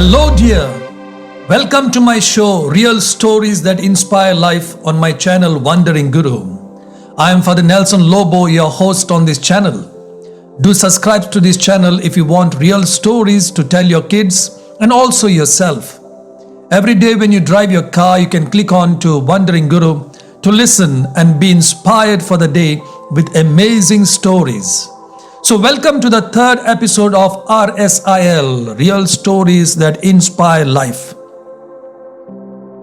Hello, dear. Welcome to my show, Real Stories That Inspire Life, on my channel, Wandering Guru. I am Father Nelson Lobo, your host on this channel. Do subscribe to this channel if you want real stories to tell your kids and also yourself. Every day when you drive your car, you can click on to Wandering Guru to listen and be inspired for the day with amazing stories. So welcome to the third episode of RSIL, Real Stories That Inspire Life.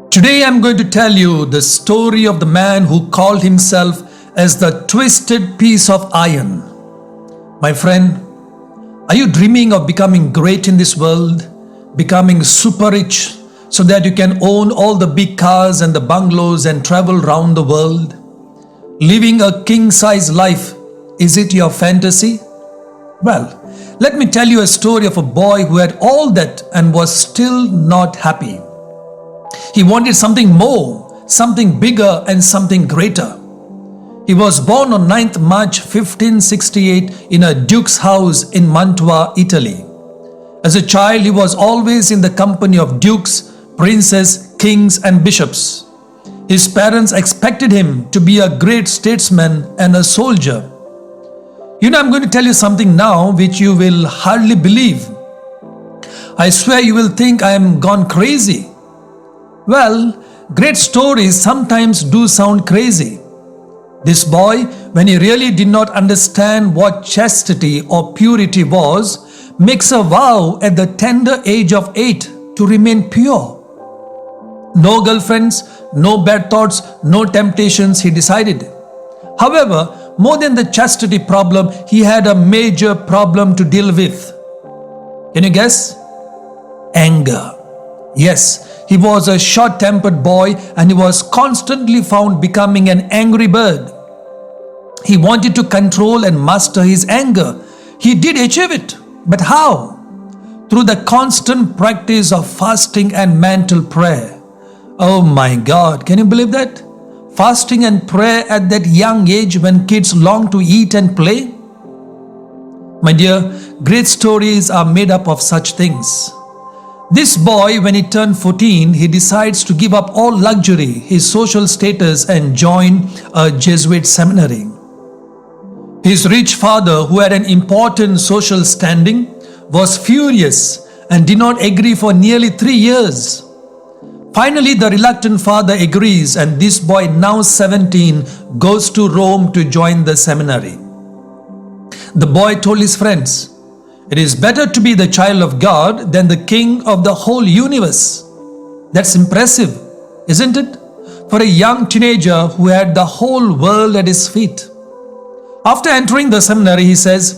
Today I'm going to tell you the story of the man who called himself as the twisted piece of iron. My friend, are you dreaming of becoming great in this world? Becoming super rich so that you can own all the big cars and the bungalows and travel around the world? Living a king-size life, is it your fantasy? Well, let me tell you a story of a boy who had all that and was still not happy. He wanted something more, something bigger and something greater. He was born on 9th March 1568 in a duke's house in Mantua, Italy. As a child, he was always in the company of dukes, princes, kings and bishops. His parents expected him to be a great statesman and a soldier. I'm going to tell you something now which you will hardly believe. I swear you will think I am gone crazy. Well, great stories sometimes do sound crazy. This boy, when he really did not understand what chastity or purity was, makes a vow at the tender age of 8 to remain pure. No girlfriends, no bad thoughts, no temptations, he decided. However, more than the chastity problem, he had a major problem to deal with. Can you guess? Anger. Yes, he was a short-tempered boy and he was constantly found becoming an angry bird. He wanted to control and master his anger. He did achieve it. But how? Through the constant practice of fasting and mental prayer. Oh my God, can you believe that? Fasting and prayer at that young age when kids long to eat and play? My dear, great stories are made up of such things. This boy, when he turned 14, he decides to give up all luxury, his social status, and join a Jesuit seminary. His rich father, who had an important social standing, was furious and did not agree for nearly 3 years. Finally, the reluctant father agrees and this boy, now 17, goes to Rome to join the seminary. The boy told his friends, "It is better to be the child of God than the king of the whole universe." That's impressive, isn't it? For a young teenager who had the whole world at his feet. After entering the seminary, he says,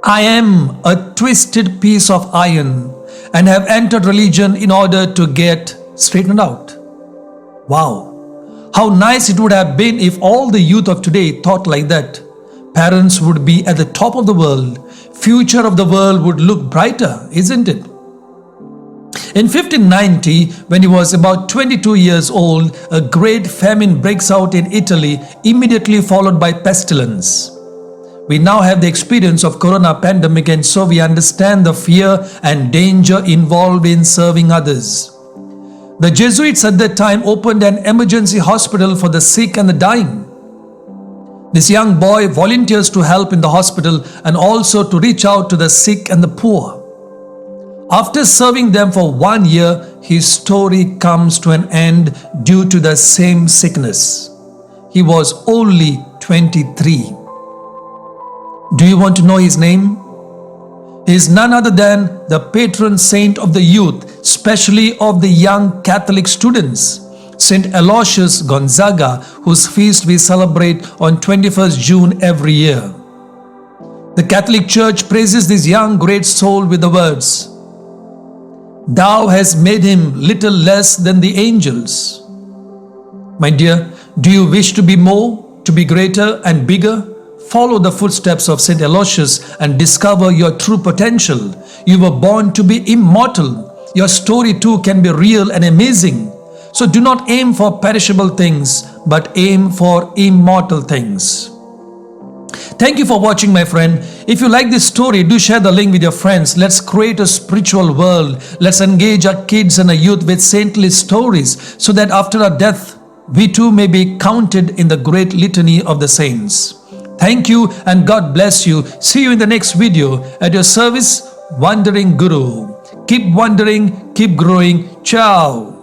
"I am a twisted piece of iron and have entered religion in order to get straightened out." Wow, how nice it would have been if all the youth of today thought like that. Parents would be at the top of the world. Future of the world would look brighter, isn't it? In 1590, when he was about 22 years old, a great famine breaks out in Italy, immediately followed by pestilence. We now have the experience of corona pandemic, and so we understand the fear and danger involved in serving others. The Jesuits at that time opened an emergency hospital for the sick and the dying. This young boy volunteers to help in the hospital and also to reach out to the sick and the poor. After serving them for 1 year, his story comes to an end due to the same sickness. He was only 23. Do you want to know his name? He is none other than the patron saint of the youth, especially of the young Catholic students, Saint Aloysius Gonzaga, whose feast we celebrate on 21st June every year. The Catholic Church praises this young great soul with the words, "Thou hast made him little less than the angels." My dear, do you wish to be more, to be greater and bigger? Follow the footsteps of Saint Aloysius and discover your true potential. You were born to be immortal. Your story too can be real and amazing. So do not aim for perishable things, but aim for immortal things. Thank you for watching, my friend. If you like this story, do share the link with your friends. Let's create a spiritual world. Let's engage our kids and our youth with saintly stories so that after our death, we too may be counted in the great litany of the saints. Thank you and God bless you. See you in the next video. At your service, Wandering Guru. Keep wondering, keep growing. Ciao.